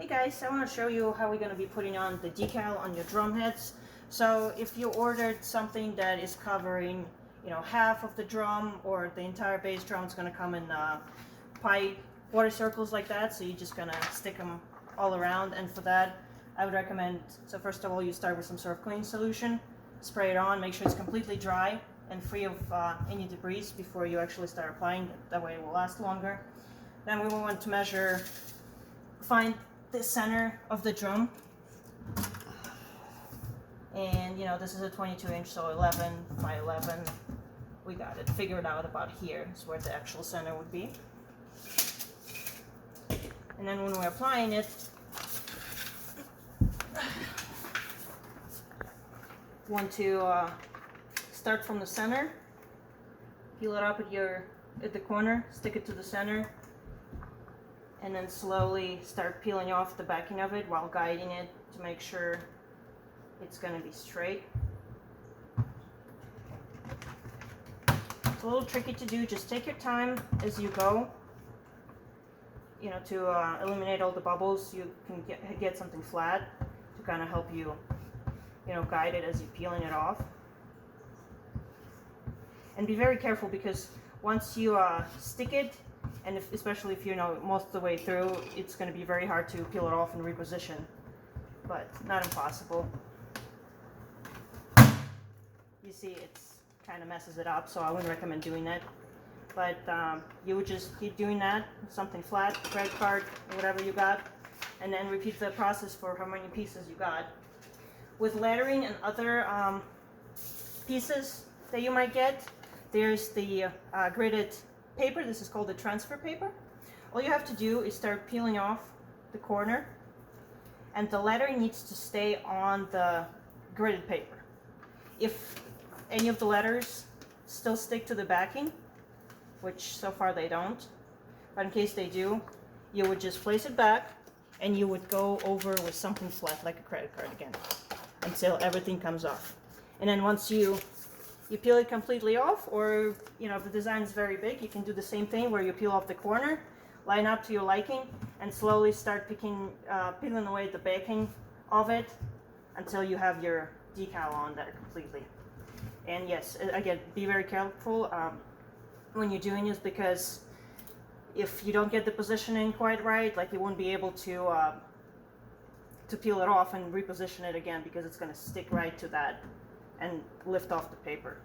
Hey guys, I want to show you how we're going to be putting on the decal on your drum heads. So if you ordered something that is covering, half of the drum or the entire bass drum, it's going to come in pie water circles like that. So you're just going to stick them all around. And for that, I would recommend, so first of all, you start with some surf cleaning solution, spray it on, make sure it's completely dry and free of any debris before you actually start applying. That way it will last longer. Then we will want to find the center of the drum, and this is a 22-inch, so 11 by 11. We got it figured out. About here is where the actual center would be. And then when we're applying it, want to start from the center, peel it up at the corner, stick it to the center, and then slowly start peeling off the backing of it while guiding it to make sure it's going to be straight. It's a little tricky to do. Just take your time as you go, to eliminate all the bubbles. You can get something flat to kind of help you, guide it as you're peeling it off. And be very careful, because once you stick it, and especially if most of the way through, it's going to be very hard to peel it off and reposition, but not impossible. You see, it's kind of messes it up, so I wouldn't recommend doing that. But you would just keep doing that, something flat, credit card, or whatever you got, and then repeat the process for how many pieces you got. With lettering and other pieces that you might get, there's the gridded paper. This is called the transfer paper. All you have to do is start peeling off the corner, and the lettering needs to stay on the gridded paper. If any of the letters still stick to the backing, which so far they don't, but in case they do, you would just place it back and you would go over with something flat like a credit card again until everything comes off. And then once you peel it completely off, or if the design is very big, you can do the same thing where you peel off the corner, line up to your liking, and slowly start peeling away the backing of it until you have your decal on there completely. And yes, again, be very careful when you're doing this, because if you don't get the positioning quite right, you won't be able to peel it off and reposition it again, because it's going to stick right to that and lift off the paper.